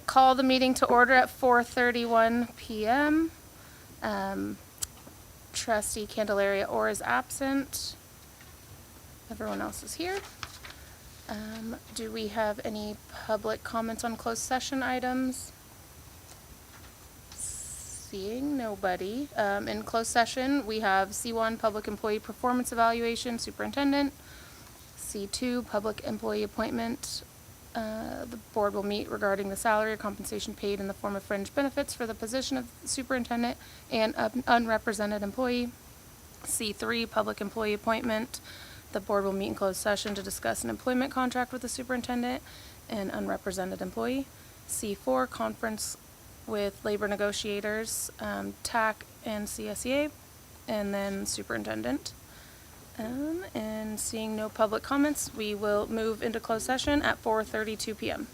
Call the meeting to order at 4:31 p.m. Trustee Candelaria Orr is absent. Everyone else is here. Do we have any public comments on closed session items? Seeing nobody. In closed session, we have C1, Public Employee Performance Evaluation, Superintendent. C2, Public Employee Appointment. The board will meet regarding the salary or compensation paid in the form of fringe benefits for the position of superintendent and unrepresented employee. C3, Public Employee Appointment. The board will meet in closed session to discuss an employment contract with the superintendent and unrepresented employee. C4, Conference with labor negotiators, TAC and CSEA, and then superintendent. And seeing no public comments, we will move into closed session at 4:32 p.m.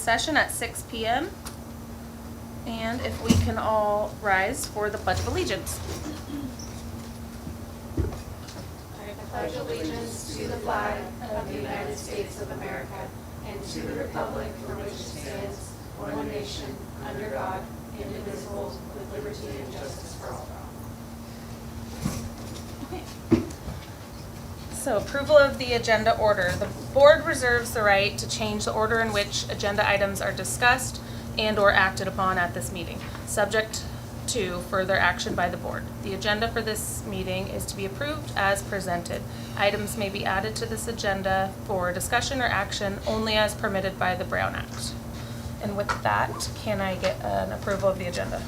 Session at 6 p.m. And if we can all rise for the Pledge of Allegiance. I pledge allegiance to the flag of the United States of America and to the republic for which it stands, one nation, under God, indivisible, with liberty and justice for all. So approval of the agenda order. The board reserves the right to change the order in which agenda items are discussed and or acted upon at this meeting, subject to further action by the board. The agenda for this meeting is to be approved as presented. Items may be added to this agenda for discussion or action only as permitted by the Brown Act. And with that, can I get an approval of the agenda?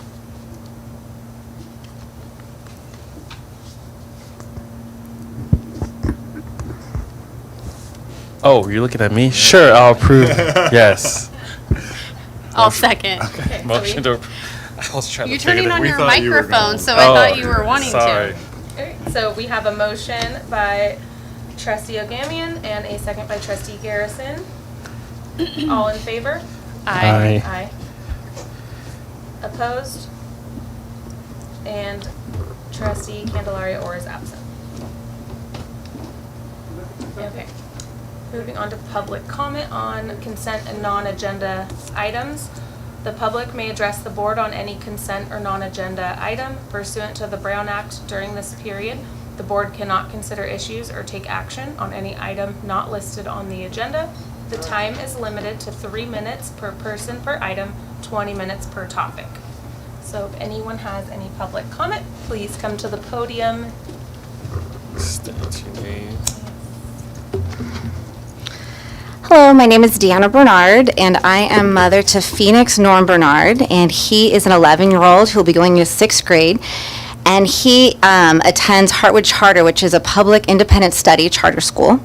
Oh, you're looking at me? Sure, I'll approve. Yes. I'll second. Okay, Motion to approve. I was trying You're to figure turning that. on We your thought you were microphone, going. so I thought you were wanting sorry. to. Okay, so we have a motion by Trustee Ogamian and a second by Trustee Garrison. All in favor? Aye. Aye. Opposed? And Trustee Candelaria Orr is absent. Okay. Moving on to public comment on consent and non-agenda items. The public may address the board on any consent or non-agenda item pursuant to the Brown Act during this period. The board cannot consider issues or take action on any item not listed on the agenda. The time is limited to 3 minutes per person per item, 20 minutes per topic. So if anyone has any public comment, please come to the podium. State your name. Hello, my name is Deanna Bernard, and I am mother to Phoenix Norm Bernard, and he is an 11-year-old who will be going to 6th grade, and he attends Hartwood Charter, which is a public independent study charter school,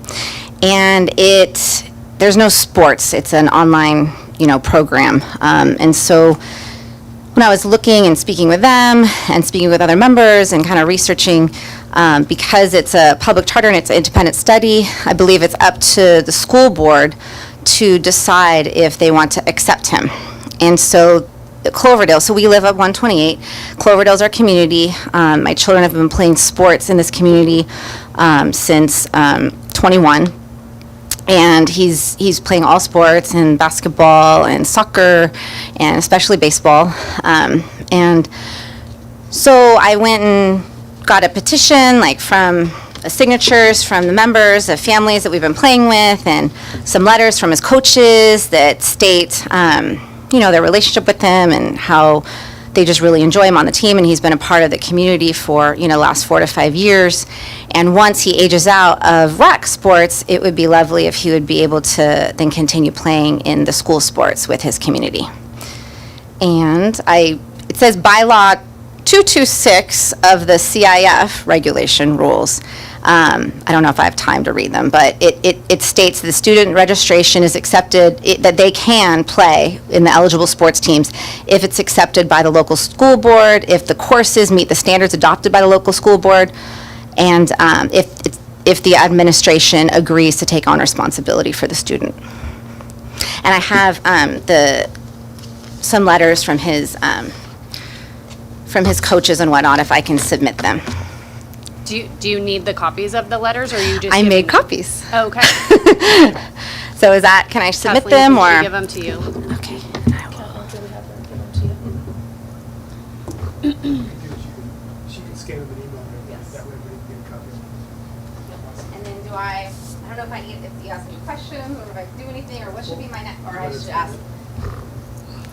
and there's no sports. It's an online, program, and so when I was looking and speaking with them and speaking with other members and kind of researching, because it's a public charter and it's an independent study, I believe it's up to the school board to decide if they want to accept him. And so Cloverdale, so we live at 128. Cloverdale's our community. My children have been playing sports in this community since 21. And he's playing all sports and basketball and soccer and especially baseball. And so I went and got a petition from signatures from the members of families that we've been playing with and some letters from his coaches that state, their relationship with him and how they just really enjoy him on the team, and he's been a part of the community for, last 4 to 5 years. And once he ages out of rec sports, it would be lovely if he would be able to then continue playing in the school sports with his community. And it says bylaw 226 of the CIF regulation rules. I don't know if I have time to read them, but it states the student registration is accepted, that they can play in the eligible sports teams if it's accepted by the local school board, if the courses meet the standards adopted by the local school board, and if the administration agrees to take on responsibility for the student. And I have some letters from his coaches and whatnot, if I can submit them. Do you need the copies of the letters, or are you just? I giving made them? copies. Oh, okay. So can I submit Kathleen, them, can she or? give them to you? Okay. Kathleen, do we have them given to you? She can scan them and email them. Yes. That way we can get a copy of them. And then I don't know if you ask any questions, or if I do anything, or what should be my next, or I should ask.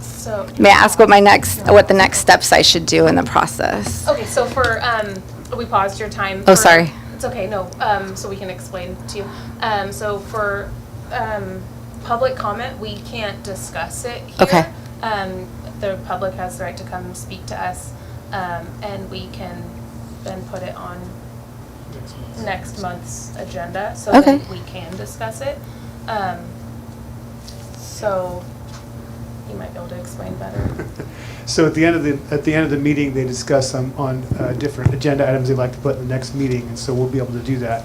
So. May I ask what the next steps I should do in the process? Okay, so we paused your time. Oh, sorry. It's okay, no, so we can explain to you. So for public comment, we can't discuss it here. Okay. The public has the right to come speak to us, and we can then put it on next month's agenda, so Okay. then we can discuss it. So you might be able to explain better. So at the end of the meeting, they discuss on different agenda items they'd like to put in the next meeting, and so we'll be able to do that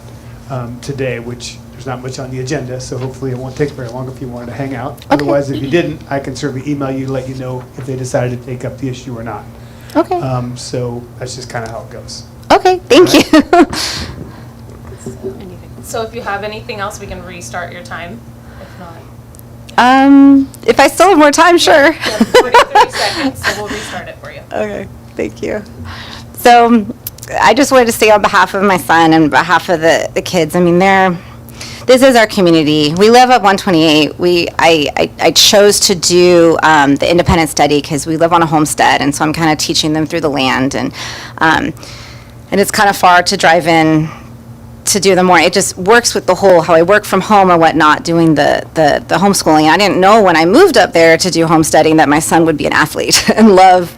today, which there's not much on the agenda, so hopefully it won't take very long if you wanted to hang out. Otherwise, if you didn't, I can certainly email you to let you know if they decided to take up the issue or not. Okay. So that's just kind of how it goes. Okay, thank you. So if you have anything else, we can restart your time. If not, If I still have more time, sure. yeah, 43 seconds, so we'll restart it for you. Okay, thank you. So I just wanted to say on behalf of my son and behalf of the kids, I mean, this is our community. We live at 128. I chose to do the independent study because we live on a homestead, and so I'm kind of teaching them through the land, and it's kind of far to drive in to do the morning. It just works with the whole, how I work from home or whatnot, doing the homeschooling. I didn't know when I moved up there to do homesteading that my son would be an athlete and love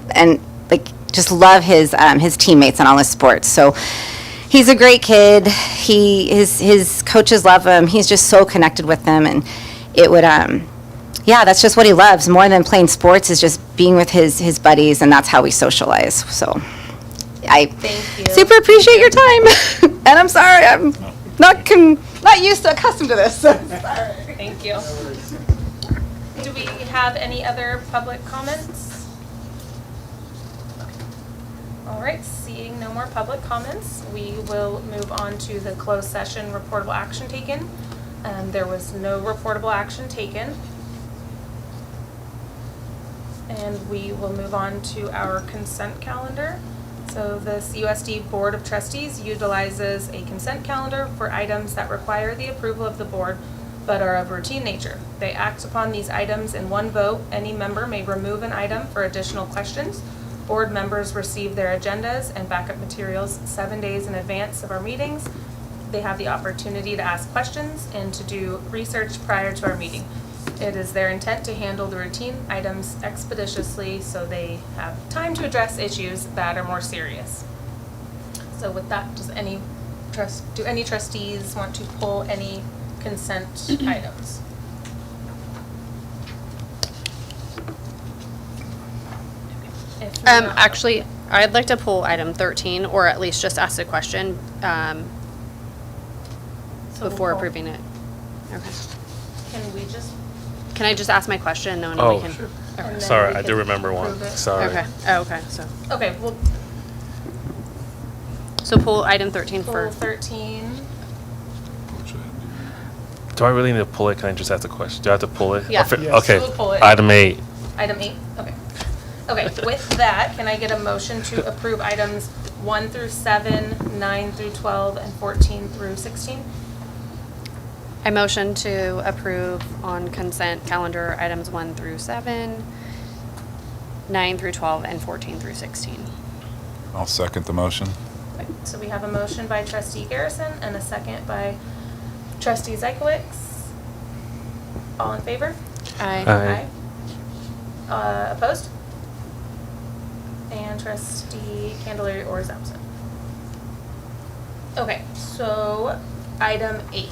his teammates and all his sports. So he's a great kid. His coaches love him. He's just so connected with them, and it would that's just what he loves more than playing sports, is just being with his buddies, and that's how we socialize. So I Thank you. super appreciate your time. And I'm sorry, I'm not used to, accustomed to this. So. Thank you. Do we have any other public comments? All right, seeing no more public comments, we will move on to the closed session reportable action taken. There was no reportable action taken. And we will move on to our consent calendar. So the CUSD Board of Trustees utilizes a consent calendar for items that require the approval of the board but are of routine nature. They act upon these items in one vote. Any member may remove an item for additional questions. Board members receive their agendas and backup materials 7 days in advance of our meetings. They have the opportunity to ask questions and to do research prior to our meeting. It is their intent to handle the routine items expeditiously so they have time to address issues that are more serious. So with that, do any trustees want to pull any consent items? If not- Actually, I'd like to pull item 13, or at least just ask a question So we'll before pull. approving it. Okay. Can we just? Can I just ask my question, and then Oh, we can? sure. Okay. and then Sorry, we I can do remember one. approve it? Sorry. Okay. Oh, okay. Okay, we'll So pull item 13 pull for. 13. Do I really need to pull it? Can I just ask a question? Do I have to pull it? Yeah. Yes. Okay. We'll pull it. Item 8. Item 8, okay. Okay, with that, can I get a motion to approve items 1 through 7, 9 through 12, and 14 through 16? I motion to approve on consent calendar items 1 through 7, 9 through 12, and 14 through 16. I'll second the motion. Right, so we have a motion by trustee Garrison and a second by trustee Zykowicz. All in favor? Aye. Aye. Opposed? And trustee Candelaria Orr is absent. Okay, so item 8,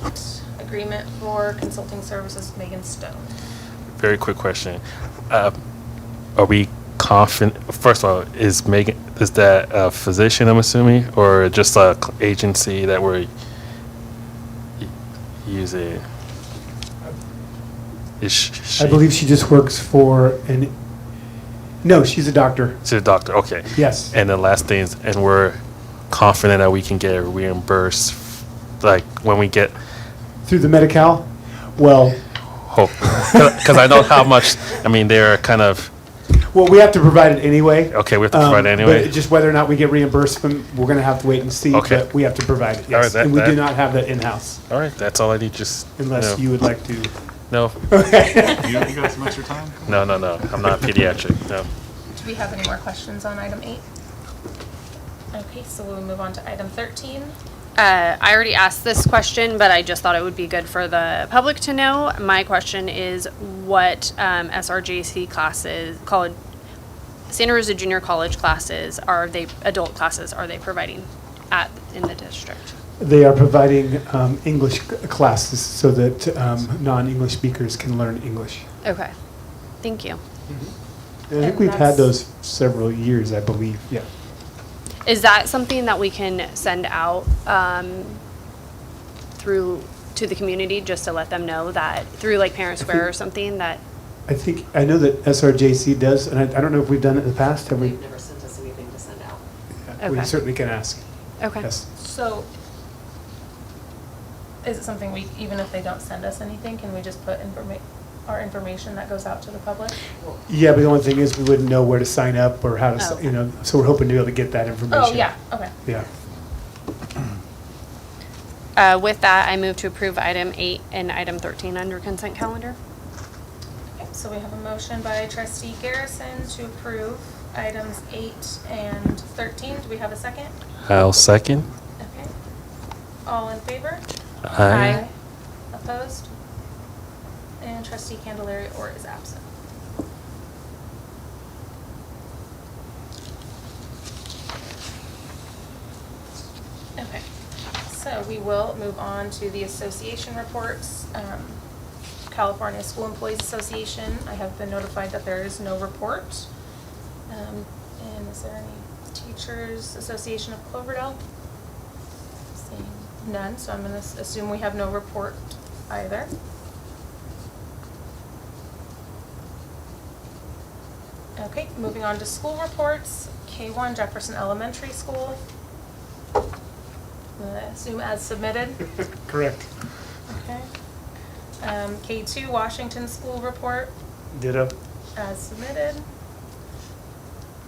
agreement for consulting services, Megan Stone. Very quick question. Are we confident? First of all, is that a physician, I'm assuming, or just a agency that we're using? Is she? I believe she just works for no, she's a doctor. She's a doctor. Okay. Yes. And the last thing is, and we're confident that we can get reimbursed, like when we get Through the Medi-Cal? Well, hope, because I know how much. I mean, they're kind of we have to provide it anyway. okay. We have to provide it anyway. But just whether or not we get reimbursed from, we're going to have to wait and see. Okay. But we have to provide it, All yes. right, And we do that- not have that in-house, All right, that's all I need. Just unless no. you would like to. No, Okay. You got some extra time? no. I'm not pediatric. No. Do we have any more questions on item 8? Okay, so we'll move on to item 13. I already asked this question, but I just thought it would be good for the public to know. My question is, what SRJC classes, Santa Rosa Junior College classes, adult classes, are they providing in the district? They are providing English classes so that non-English speakers can learn English. Okay, thank you. And I think And we've had that's- those several years, I believe, yeah. Is that something that we can send out through to the community, just to let them know that through like Parent Square or something that, I know that SRJC does, and I don't know if we've done it in the past, have we? They've never sent us anything to send out. Yeah, we Okay. certainly can ask. okay. Yes. So, is it something we, even if they don't send us anything, can we just put our information that goes out to the public? Yeah, but the only thing is we wouldn't know where to sign up or how to, Oh, you know, so we're hoping to be able to get that information. Oh, yeah, okay. Yeah. With that, I move to approve item 8 and item 13 under consent calendar. Okay, so we have a motion by trustee Garrison to approve items 8 and 13. Do we have a second? I'll second. Okay. All in favor? Aye. Opposed? And trustee Candelaria Orr is absent. Okay, so we will move on to the association reports. California School Employees Association, I have been notified that there is no report. And is there any Teachers Association of Cloverdale? Seeing none, so I'm gonna assume we have no report either. Okay, moving on to school reports. K1 Jefferson Elementary School. I assume as submitted. Correct. Okay. K2 Washington School Report Ditto. as submitted.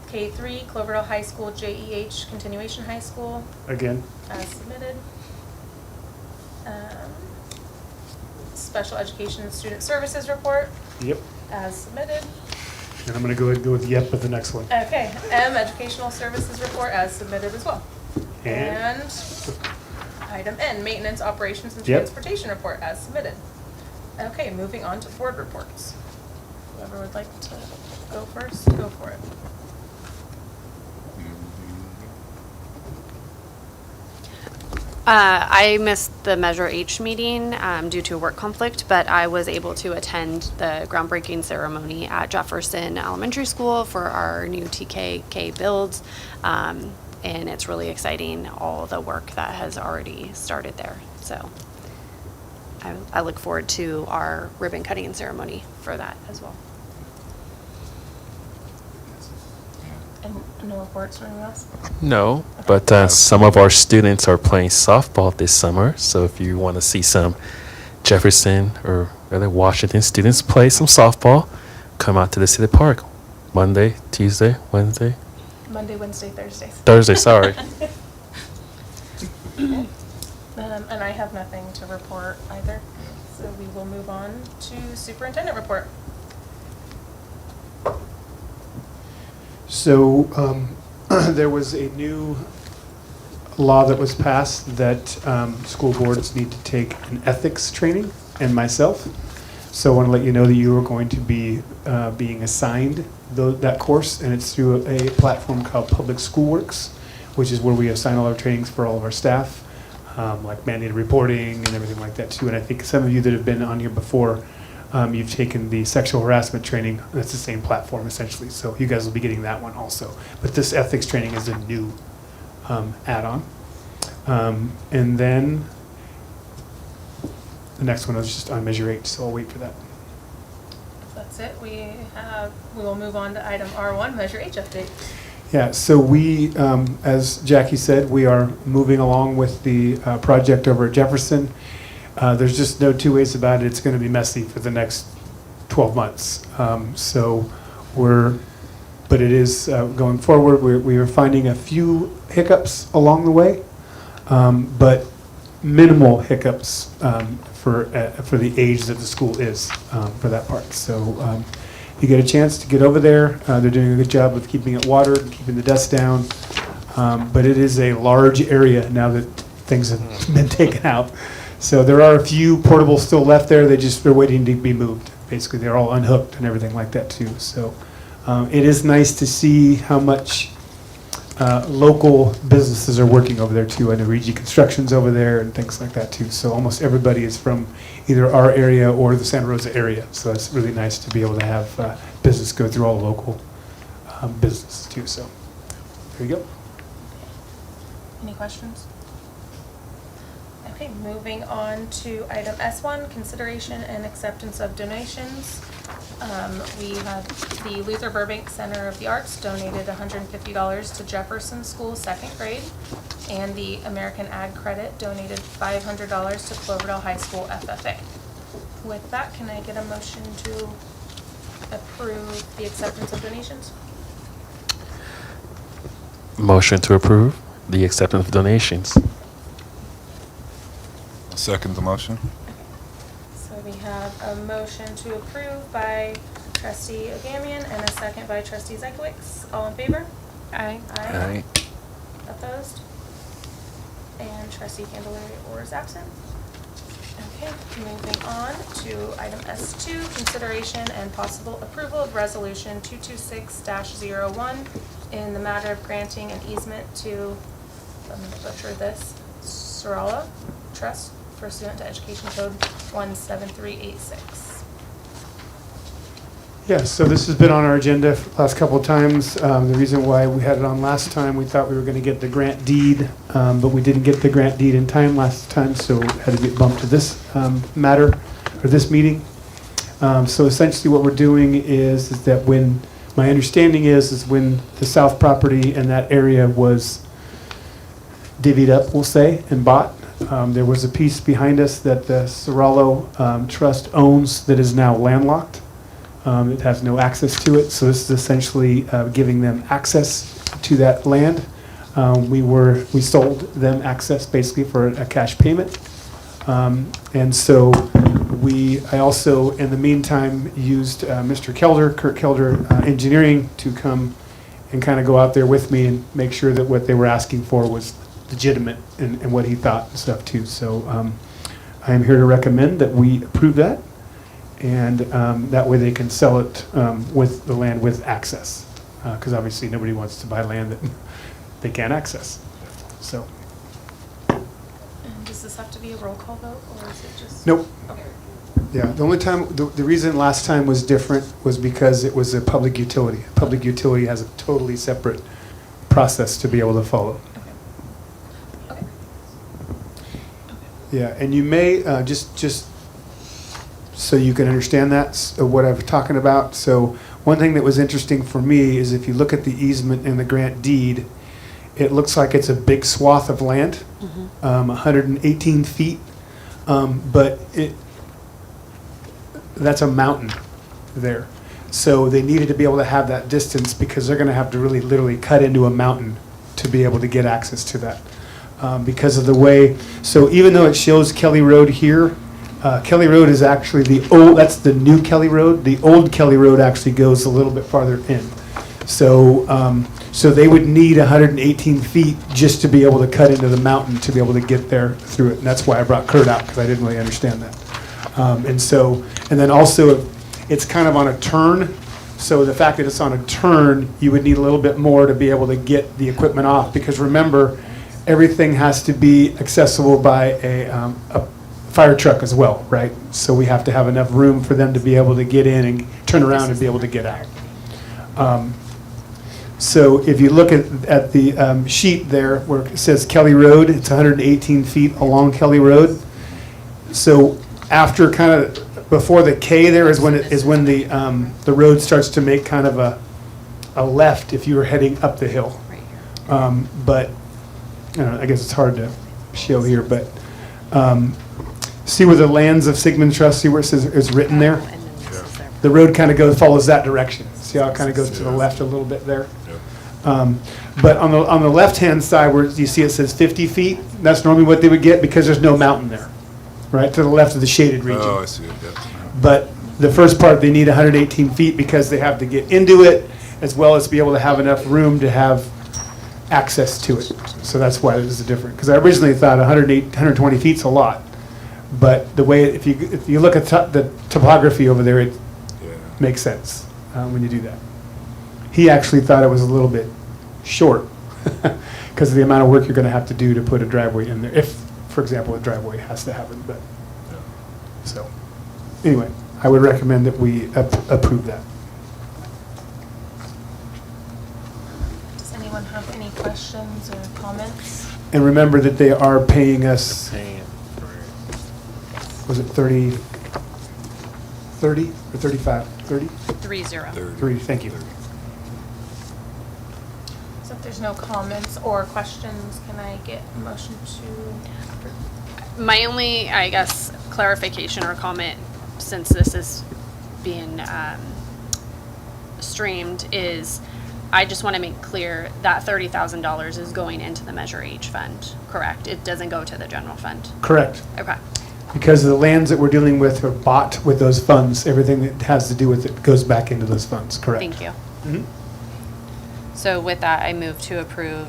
K3 Cloverdale High School JEH Continuation High School Again. as submitted. Special Education Student Services Report Yep. as submitted. And I'm going to go ahead and go with yep with the next one. Okay, M Educational Services Report as submitted as well. And? Item N, Maintenance, Operations, and Yep. Transportation Report as submitted. Okay, moving on to board reports. Whoever would like to go first, go for it. I missed the Measure H meeting due to a work conflict, but I was able to attend the groundbreaking ceremony at Jefferson Elementary School for our new TKK builds. And it's really exciting, all the work that has already started there. So I look forward to our ribbon cutting ceremony for that as well. And no reports from anyone else? No, but some of our students are playing softball this summer. So if you want to see some Jefferson or rather Washington students play some softball, come out to the city park Monday, Tuesday, Wednesday, Monday, Wednesday, Thursdays. Thursday. Sorry. And I have nothing to report either. So we will move on to superintendent report. So there was a new law that was passed that school boards need to take an ethics training, and myself. So I want to let you know that you are going to be being assigned that course, and it's through a platform called Public School Works, which is where we assign all our trainings for all of our staff, like mandated reporting and everything like that too. And I think some of you that have been on here before, you've taken the sexual harassment training. That's the same platform essentially. So you guys will be getting that one also. But this ethics training is a new add-on. And then the next one is just on Measure H, so I'll wait for that. That's it. We will move on to item R1, Measure H update. Yeah, so we, as Jackie said, we are moving along with the project over at Jefferson. There's just no two ways about it. It's going to be messy for the next 12 months. But it is going forward. We are finding a few hiccups along the way, but minimal hiccups for the age that the school is for that part. So if you get a chance to get over there, they're doing a good job of keeping it watered and keeping the dust down. But it is a large area now that things have been taken out. So there are a few portables still left there. They're waiting to be moved. Basically, they're all unhooked and everything like that too. So it is nice to see how much local businesses are working over there too. I know Regi Construction's over there and things like that too. So almost everybody is from either our area or the Santa Rosa area. So it's really nice to be able to have business go through all the local businesses too. So there you go. Any questions? Okay. Okay, moving on to item S1, consideration and acceptance of donations. We had the Luther Burbank Center of the Arts donated $150 to Jefferson School second grade, and the American Ag Credit donated $500 to Cloverdale High School FFA. With that, can I get a motion to approve the acceptance of donations? Motion to approve the acceptance of donations. I'll second the motion. So we have a motion to approve by trustee Agamian and a second by trustee Zekowicz. All in favor? Aye. Aye. Opposed? And trustee Candelaria is absent. Okay, moving on to item S2, consideration and possible approval of resolution 226-01 in the matter of granting an easement to, I'm going to butcher this, Sorala Trust pursuant to Education Code 17386. Yes, so this has been on our agenda for the last couple of times. The reason why we had it on last time, we thought we were going to get the grant deed, but we didn't get the grant deed in time last time, so it had to get bumped to this matter, or this meeting. So essentially what we're doing is that when, my understanding is when the south property in that area was divvied up, we'll say, and bought, there was a piece behind us that the Sorala Trust owns that is now landlocked. It has no access to it, so this is essentially giving them access to that land. We sold them access basically for a cash payment. And so I also, in the meantime, used Mr. Kelder, Kurt Kelder Engineering, to come and kind of go out there with me and make sure that what they were asking for was legitimate and what he thought and stuff too. So I am here to recommend that we approve that. And that way they can sell it with the land with access. Because obviously nobody wants to buy land that they can't access. So. And does this have to be a roll call vote, or is it just? Nope. Okay. Yeah, the only time, the reason last time was different was because it was a public utility. Public utility has a totally separate process to be able to follow. Okay. Okay. Yeah, and you may, just so you can understand that, what I'm talking about. So one thing that was interesting for me is if you look at the easement in the grant deed, it looks like it's a big swath of land, 118 feet, but that's a mountain there. So they needed to be able to have that distance because they're going to have to really literally cut into a mountain to be able to get access to that. Because of the way, so even though it shows Kelly Road here, Kelly Road is actually that's the new Kelly Road. The old Kelly Road actually goes a little bit farther in. So so they would need 118 feet just to be able to cut into the mountain to be able to get there through it. And that's why I brought Kurt out, because I didn't really understand that. And then also it's kind of on a turn. So the fact that it's on a turn, you would need a little bit more to be able to get the equipment off. Because remember, everything has to be accessible by a fire truck as well, right? So we have to have enough room for them to be able to get in and turn around and be able to get out. So if you look at the sheet there where it says Kelly Road, it's 118 feet along Kelly Road. So after kind of before the K there is when the road starts to make kind of a left if you were heading up the hill. Right here. But I guess it's hard to show here, but see where the lands of Sigmund Trust, see where it says it's written there? And then this is their- The road kind of follows that direction. See how it kind of goes to the left a little bit there? But on the left-hand side where you see it says 50 feet, that's normally what they would get because there's no mountain there, right? To the left of the shaded region. Oh, I see it, yeah. But the first part, they need 118 feet because they have to get into it as well as be able to have enough room to have access to it. So that's why this is different. Because I originally thought 120 feet's a lot. But the way, if you look at the topography over there, it Yeah. makes sense when you do that. He actually thought it was a little bit short because of the amount of work you're going to have to do to put a driveway in there. If, for example, a driveway has to happen. But so anyway, I would recommend that we approve that. Does anyone have any questions or comments? And remember that they are paying us was it 30, 30 or 35? 30? 30. 3, thank you. So if there's no comments or questions, can I get a motion to approve? My only, I guess, clarification or comment, since this is being streamed, is I just want to make clear that $30,000 is going into the Measure H fund, correct? It doesn't go to the general fund? Correct. Okay. Because the lands that we're dealing with are bought with those funds. Everything that has to do with it goes back into those funds, correct? Thank you. Mhm. So with that, I move to approve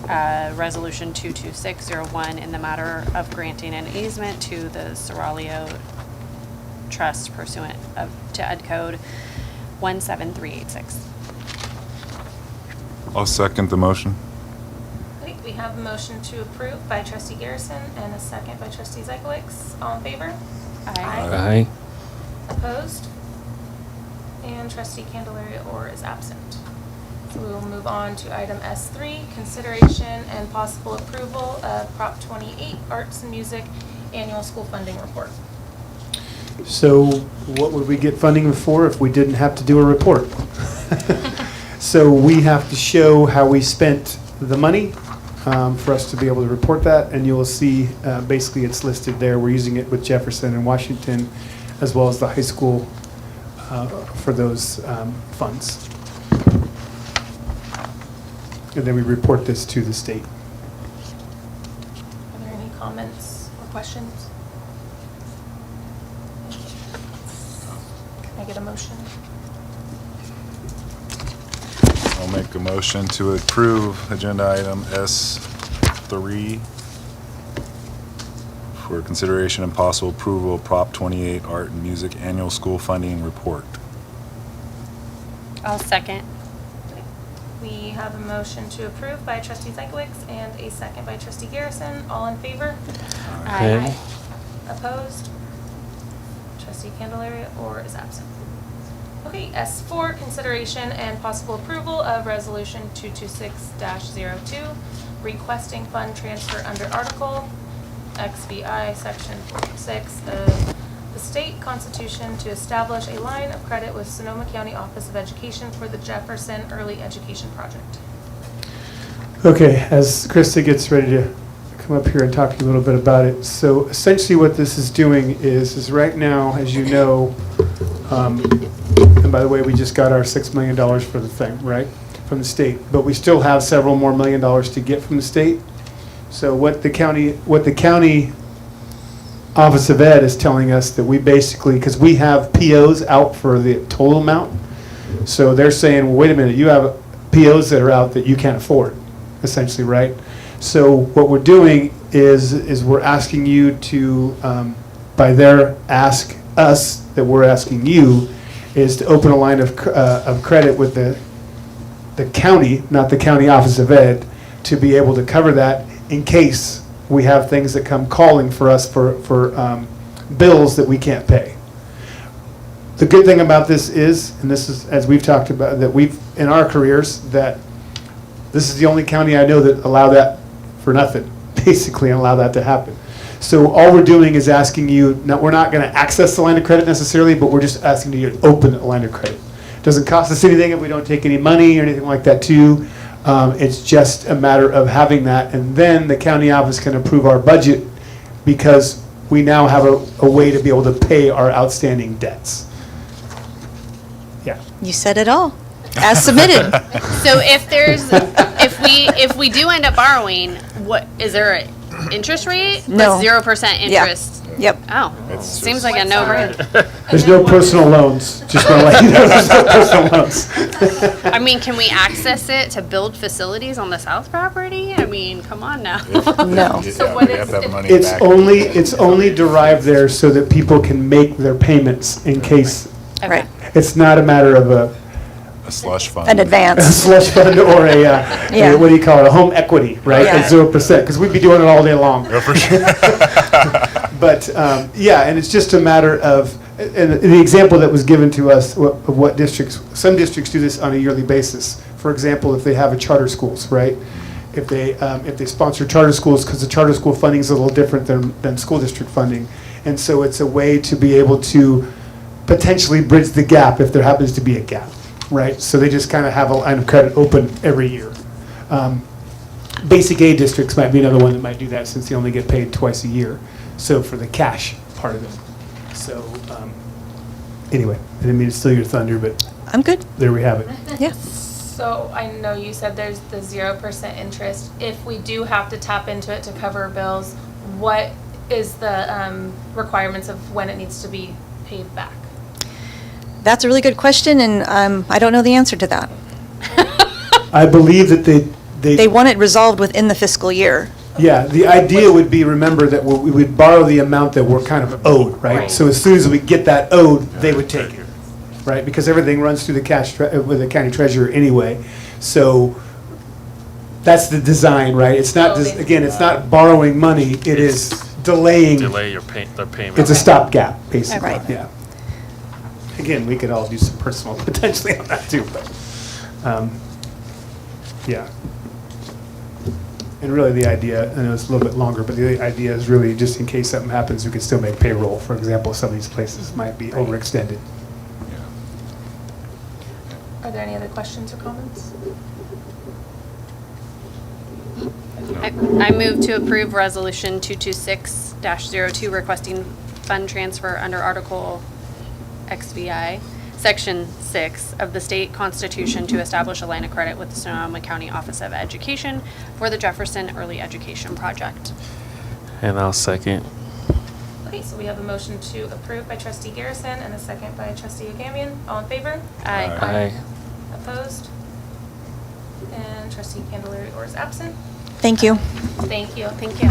Resolution 22601 in the matter of granting an easement to the Seraglio Trust pursuant to Ed Code 17386. I'll second the motion. Okay, we have a motion to approve by trustee Garrison and a second by trustee Zekowicz. All in favor? Aye. Opposed? And trustee Candelaria Orr is absent. So we will move on to item S3, consideration and possible approval of Prop 28, Arts and Music Annual School Funding Report. So what would we get funding for if we didn't have to do a report? So we have to show how we spent the money for us to be able to report that, and you will see basically it's listed there. We're using it with Jefferson and Washington as well as the high school for those funds. And then we report this to the state. Are there any comments or questions? Can I get a motion? I'll make a motion to approve agenda item S3 for consideration and possible approval of Prop 28 Art and Music Annual School Funding Report. I'll second. We have a motion to approve by trustee Zekowicz and a second by trustee Garrison. All in favor? Aye. Opposed? Trustee Candelaria Orr is absent. Okay, S4, consideration and possible approval of resolution 226-02, requesting fund transfer under Article XVI, Section 46 of the state constitution to establish a line of credit with Sonoma County Office of Education for the Jefferson Early Education Project. Okay, as Krista gets ready to come up here and talk to you a little bit about it. So essentially what this is doing is right now, as you know, and by the way, we just got our $6 million for the thing, right, from the state. But we still have several more $1 million to get from the state. So what the county Office of Ed is telling us that we basically, because we have POs out for the total amount, so they're saying, well, wait a minute, you have POs that are out that you can't afford, essentially, right? So what we're doing is we're asking you to, by their ask us, that we're asking you, is to open a line of credit with the county, not the county Office of Ed, to be able to cover that in case we have things that come calling for us for bills that we can't pay. The good thing about this is, and this is, as we've talked about, that we've, in our careers, that this is the only county I know that allow that for nothing, basically, and allow that to happen. So all we're doing is asking you, now we're not going to access the line of credit necessarily, but we're just asking you to open the line of credit. It doesn't cost us anything if we don't take any money or anything like that too. It's just a matter of having that, and then the county office can approve our budget because we now have a way to be able to pay our outstanding debts. Yeah. You said it all, as submitted. So if we do end up borrowing, what, is there an interest rate? No. 0% interest? Yep. Oh, It's seems just- like a no-brainer. There's no personal loans. Just want to let you know, there's no personal loans. I mean, can we access it to build facilities on the south property? I mean, come on now. No. Yeah, what we have is- to have the money It's back. only derived there so that people can make their payments in case. Okay. Right. It's not a matter of a slush fund. An a advance. slush fund or Yeah. what do you call it, a home equity, right? Yeah. At 0%, because we'd be doing it all day long. Yeah, for sure. But, yeah, and it's just a matter of, and the example that was given to us of what districts, some districts do this on a yearly basis. For example, if they have a charter schools, right? If they sponsor charter schools, because the charter school funding is a little different than school district funding. And so it's a way to be able to potentially bridge the gap if there happens to be a gap, right? So they just kind of have a line of credit open every year. Basic aid districts might be another one that might do that since they only get paid twice a year. So for the cash part of it. So anyway, I didn't mean to steal your thunder, but I'm good. there we have it. Yeah. So I know you said there's the 0% interest. If we do have to tap into it to cover bills, what is the requirements of when it needs to be paid back? That's a really good question, and I don't know the answer to that. I believe that They want it resolved within the fiscal year. yeah, the idea would be, remember, that we would borrow the amount that we're kind of owed, right? Right. So as soon as we get that owed, they would take it, right? Because everything runs through the with the county treasurer anyway. So that's the design, right? It's not, just again, it's not borrowing money, it is delaying. Delay their payment. It's a stopgap, basically, Right. yeah. Again, we could all do some personal potentially on that too, but, yeah. And really the idea, I know it's a little bit longer, but the idea is really just in case something happens, we can still make payroll. For example, some of these places might be overextended. Are there any other questions or comments? I move to approve Resolution 226-02 requesting fund transfer under Article XVI, Section 6 of the state constitution to establish a line of credit with the Sonoma County Office of Education for the Jefferson Early Education Project. And I'll second. Okay, so we have a motion to approve by trustee Garrison and a second by trustee Agamian. All in favor? Aye. Aye. Opposed? And trustee Candelaria Orr is absent. Thank you. Thank you. Thank you.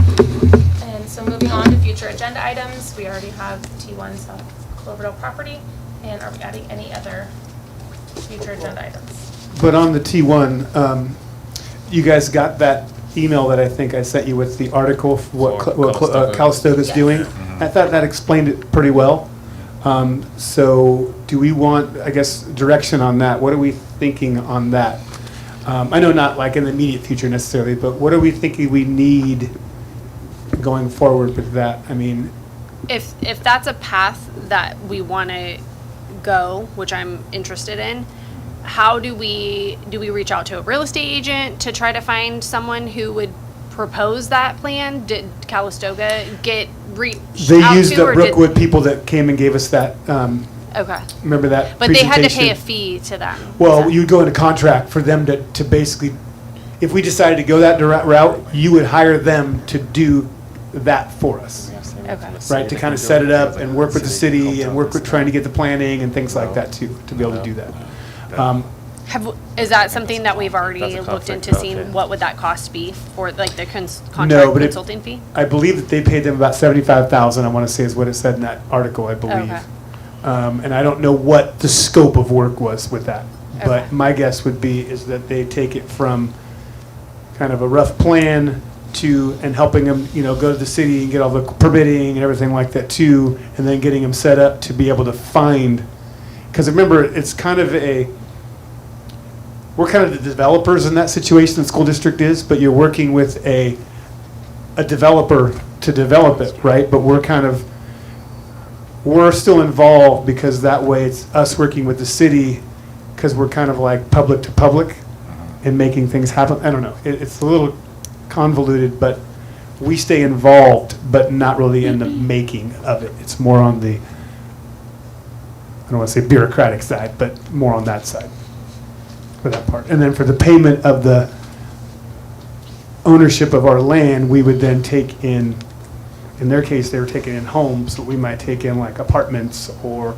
And so moving on to future agenda items, we already have T1 South Cloverdale property. And are we adding any other future agenda items? But on the T1, you guys got that email that I think I sent you with the article for what Calistoga's doing? I thought that explained it pretty well. So do we want, I guess, direction on that? What are we thinking on that? I know not like in the immediate future necessarily, but what are we thinking we need going forward with that? I mean, If that's a path that we want to go, which I'm interested in, how do we reach out to a real estate agent to try to find someone who would propose that plan? Did Calistoga get reached they out used to, the or Brookwood people that came and gave us that, Okay, remember that but they had to pay a presentation? fee to them. Well, you'd go into contract for them to basically, if we decided to go that route, you would hire them to do that for us. Okay. Right, to kind of set it up and work with the city and work with trying to get the planning and things like that too, to be able to do that. Is that something that we've already That's a looked conflict, into seeing okay. what would that cost be for like the No, contract but consulting fee? I believe that they paid them about 75,000, I want to say is what it said in that article, I believe. Okay. And I don't know what the scope of work was with that. But Okay. my guess would be is that they take it from kind of a rough plan to, and helping them, go to the city and get all the permitting and everything like that too, and then getting them set up to be able to find, because remember, it's kind of we're kind of the developers in that situation, the school district is, but you're working with a developer to develop it, right? But we're still involved because that way it's us working with the city, because we're kind of like public to public and making things happen. I don't know, it's a little convoluted, but we stay involved, but not really in the making of it. It's more on the, I don't want to say bureaucratic side, but more on that side for that part. And then for the payment of the ownership of our land, we would then take in their case, they were taking in homes, but we might take in like apartments or,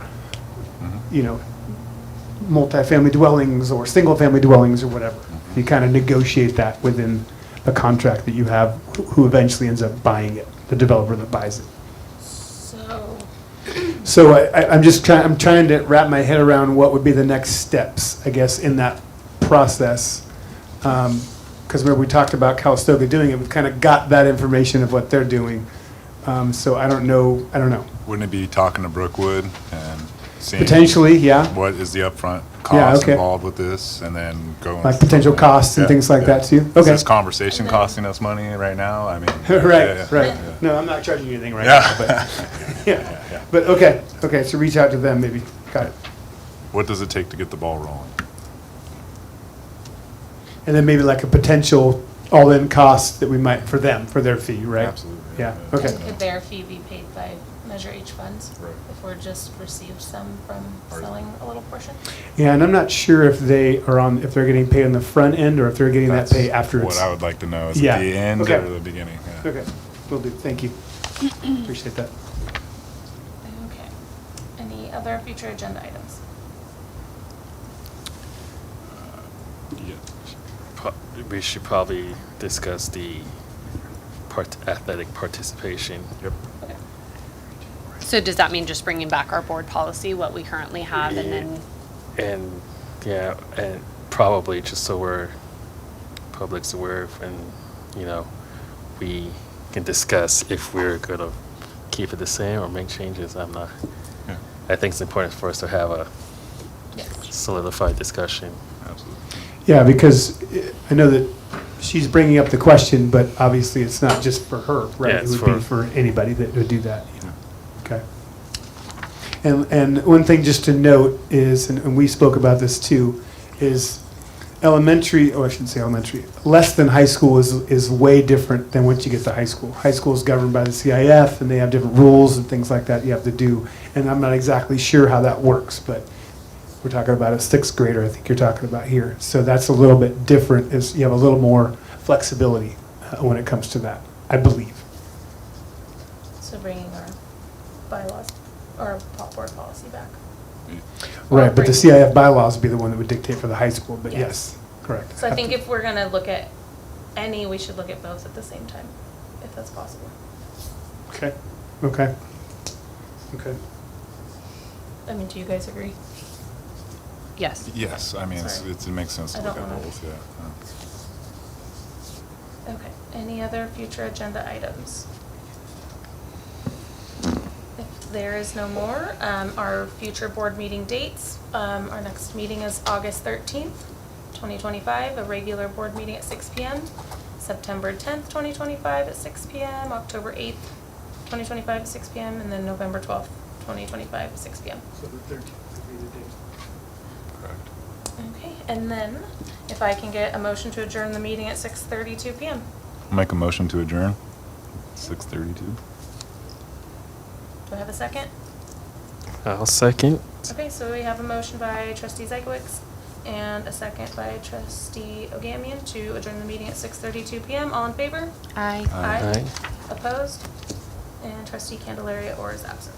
multifamily dwellings or single-family dwellings or whatever. You kind of negotiate that within a contract that you have, who eventually ends up buying it, the developer that buys it. So I'm trying to wrap my head around what would be the next steps, I guess, in that process. Because where we talked about Calistoga doing it, we've kind of got that information of what they're doing. So I don't know. Wouldn't it be talking to Brookwood and seeing Potentially, yeah, what is the upfront Yeah, cost okay. involved with this, and then going. like potential from there. costs and Yeah, things like yeah. that too. Is Okay. this conversation costing us money right now? I mean. Right, yeah, right. yeah. No, I'm not charging you anything right now, but, Yeah. yeah. But, okay, so reach out to them maybe. Got it. What does it take to get the ball rolling? And then maybe like a potential all-in cost that we might, for them, for their fee, right? Absolutely. Yeah, okay. And could their fee be paid by Measure H funds? Right. If we're just received some from selling a little portion? Yeah, and I'm not sure if they are on, if they're getting paid on the front end or if they're getting that That's pay after it's. what I would like to know, is Yeah, it the end okay. or the beginning? Yeah. Okay, will do, thank you. Appreciate that. Okay. Any other future agenda items? We should probably discuss the athletic participation. Yep. Okay. So does that mean just bringing back our board policy, what we currently have, and then? And, yeah, and probably just so public's aware of, and, we can discuss if we're gonna keep it the same or make changes. Yeah. I think it's important for us to have a Yes. solidified discussion. Absolutely. Yeah, because I know that she's bringing up the question, but obviously it's not just for her, right? Yeah, It it's would be for- for anybody that would do that. Okay. And one thing just to note is, and we spoke about this too, is elementary, or I shouldn't say elementary, less than high school is way different than once you get to high school. High school is governed by the CIF, and they have different rules and things like that you have to do. And I'm not exactly sure how that works, but we're talking about a sixth grader, I think you're talking about here. So that's a little bit different, is you have a little more flexibility when it comes to that, I believe. So bringing our bylaws, or board policy back. Right, but the bring- CIF bylaws would be the one that would dictate for the high school, but Yes. yes, correct. So I think if we're gonna look at any, we should look at both at the same time, if that's possible. Okay, okay. Okay. I mean, do you guys agree? Yes. Yes, I mean, Sorry. it makes sense to I look don't at wanna- both, yeah. Okay, any other future agenda items? If there is no more, our future board meeting dates, our next meeting is August 13th, 2025, a regular board meeting at 6 PM. September 10th, 2025 at 6 PM, October 8th, 2025 at 6 PM, and then November 12th, 2025 at 6 PM. So the 13th would be the date. Correct. Okay, and then if I can get a motion to adjourn the meeting at 6:32 PM. Make a motion to adjourn, 6:32. Do I have a second? I'll second. Okay, so we have a motion by trustee Zekowicz and a second by trustee Ogamian to adjourn the meeting at 6:32 PM. All in favor? Aye. Aye. Aye. Opposed? And trustee Candelaria Orr is absent.